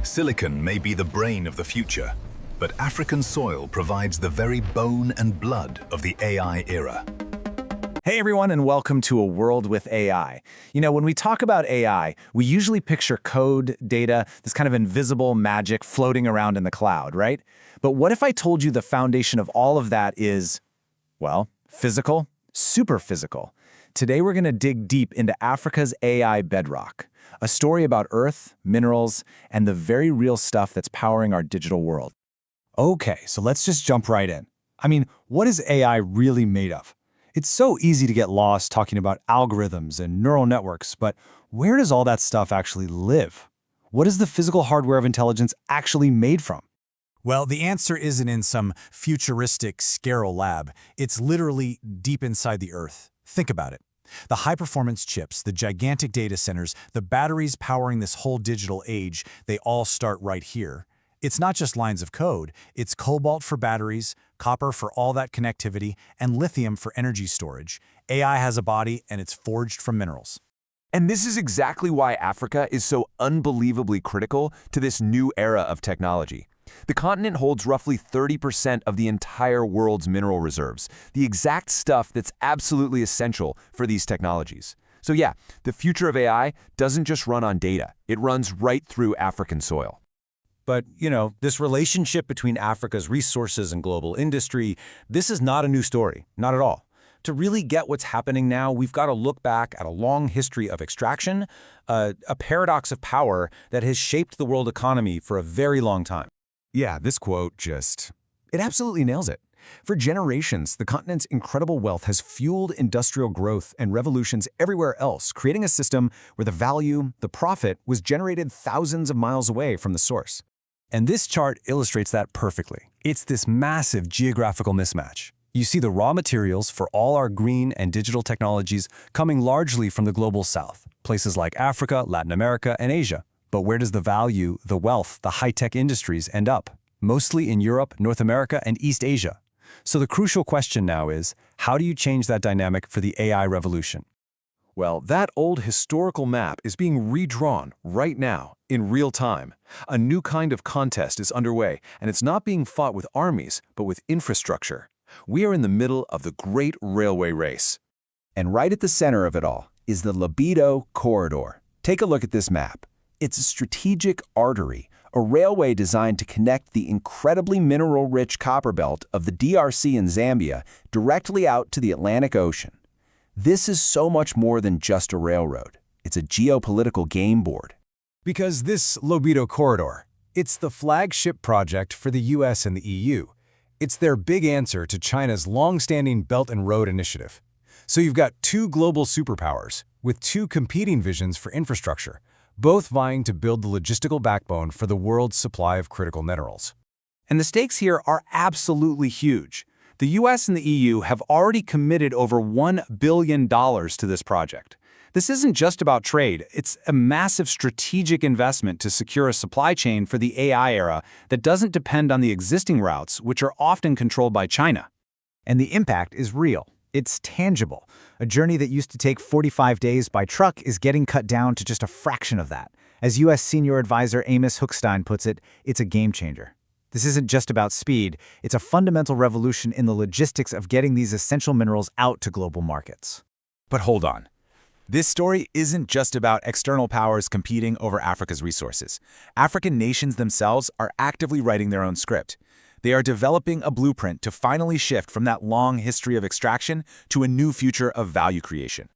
Silicon may be the brain of the future, but African soil provides the very bone and blood of the AI era. Hey everyone, and welcome to A World with AI. You know, when we talk about AI, we usually picture code, data, this kind of invisible magic floating around in the cloud, right? But what if I told you the foundation of all of that is, well, physical, super physical? Today we're going to dig deep into Africa's AI bedrock, a story about Earth, minerals, and the very real stuff that's powering our digital world. Okay, so let's just jump right in. I mean, what is AI really made of? It's so easy to get lost talking about algorithms and neural networks, but where does all that stuff actually live? What is the physical hardware of intelligence actually made from? Well, the answer isn't in some futuristic sterile lab. It's literally deep inside the Earth. Think about it. The high-performance chips, the gigantic data centers, the batteries powering this whole digital age, they all start right here. It's not just lines of code. It's cobalt for batteries, copper for all that connectivity, and lithium for energy storage. AI has a body, and it's forged from minerals. And this is exactly why Africa is so unbelievably critical to this new era of technology. The continent holds roughly 30% of the entire world's mineral reserves, the exact stuff that's absolutely essential for these technologies. So yeah, the future of AI doesn't just run on data. It runs right through African soil. But, you know, this relationship between Africa's resources and global industry, this is not a new story, not at all. To really get what's happening now, we've got to look back at a long history of extraction, a paradox of power that has shaped the world economy for a very long time. Yeah, this quote it absolutely nails it. For generations, the continent's incredible wealth has fueled industrial growth and revolutions everywhere else, creating a system where the value, the profit, was generated thousands of miles away from the source. And this chart illustrates that perfectly. It's this massive geographical mismatch. You see the raw materials for all our green and digital technologies coming largely from the global south, places like Africa, Latin America, and Asia. But where does the value, the wealth, the high-tech industries end up? Mostly in Europe, North America, and East Asia. So the crucial question now is, how do you change that dynamic for the AI revolution? Well, that old historical map is being redrawn right now, in real time. A new kind of contest is underway, and it's not being fought with armies, but with infrastructure. We are in the middle of the Great Railway Race. And right at the center of it all is the Lobito corridor. Take a look at this map. It's a strategic artery, a railway designed to connect the incredibly mineral-rich copper belt of the DRC and Zambia directly out to the Atlantic Ocean. This is so much more than just a railroad. It's a geopolitical game board. Because this Lobito corridor, it's the flagship project for the US and the EU. It's their big answer to China's long-standing Belt and Road Initiative. So you've got two global superpowers with two competing visions for infrastructure, both vying to build the logistical backbone for the world's supply of critical minerals. And the stakes here are absolutely huge. The US and the EU have already committed over $1 billion to this project. This isn't just about trade, it's a massive strategic investment to secure a supply chain for the AI era that doesn't depend on the existing routes, which are often controlled by China. And the impact is real. It's tangible. A journey that used to take 45 days by truck is getting cut down to just a fraction of that. As U.S. Senior Advisor Amos Hochstein puts it, it's a game changer. This isn't just about speed, it's a fundamental revolution in the logistics of getting these essential minerals out to global markets. But hold on. This story isn't just about external powers competing over Africa's resources. African nations themselves are actively writing their own script. They are developing a blueprint to finally shift from that long history of extraction to a new future of value creation.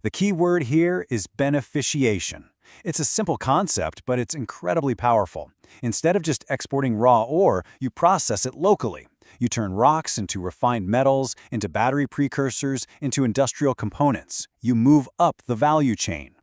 The key word here is beneficiation. It's a simple concept, but it's incredibly powerful. Instead of just exporting raw ore, you process it locally. You turn rocks into refined metals, into battery precursors, into industrial components. You move up the value chain.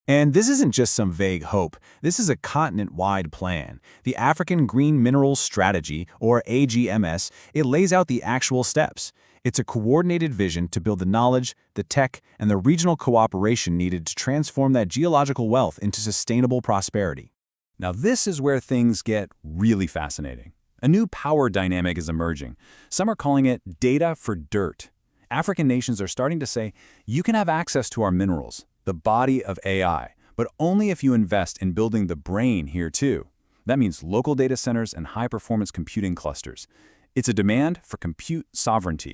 And this isn't just some vague hope. This is a continent-wide plan. The African Green Minerals Strategy, or AGMS, it lays out the actual steps. It's a coordinated vision to build the knowledge, the tech, and the regional cooperation needed to transform that geological wealth into sustainable prosperity. Now this is where things get really fascinating. A new power dynamic is emerging. Some are calling it data for dirt. African nations are starting to say, you can have access to our minerals, the body of AI, but only if you invest in building the brain here too. That means local data centers and high-performance computing clusters. It's a demand for compute sovereignty.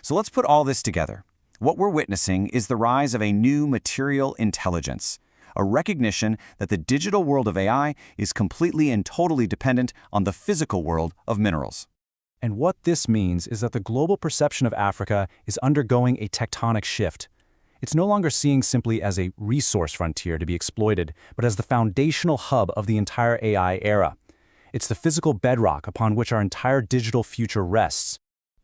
So let's put all this together. What we're witnessing is the rise of a new material intelligence, a recognition that the digital world of AI is completely and totally dependent on the physical world of minerals. And what this means is that the global perception of Africa is undergoing a tectonic shift. It's no longer seen simply as a resource frontier to be exploited, but as the foundational hub of the entire AI era. It's the physical bedrock upon which our entire digital future rests.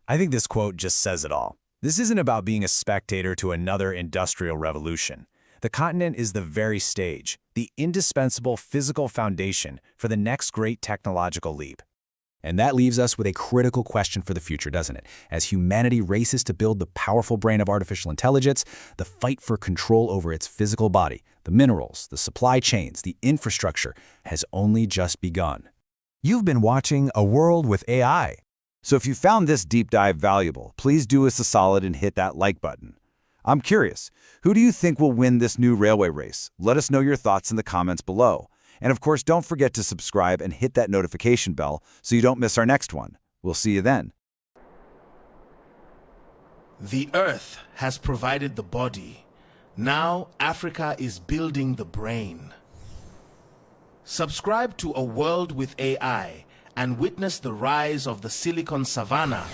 I think this quote just says it all. This isn't about being a spectator to another industrial revolution. The continent is the very stage, the indispensable physical foundation for the next great technological leap. And that leaves us with a critical question for the future, doesn't it? As humanity races to build the powerful brain of artificial intelligence, the fight for control over its physical body, the minerals, the supply chains, the infrastructure, has only just begun. You've been watching A World with AI. So if you found this deep dive valuable, please do us a solid and hit that like button. I'm curious, who do you think will win this new railway race? Let us know your thoughts in the comments below. And of course, don't forget to subscribe and hit that notification bell so you don't miss our next one. We'll see you then. The Earth has provided the body. Now Africa is building the brain. Subscribe to A World with AI and witness the rise of the Silicon Savannah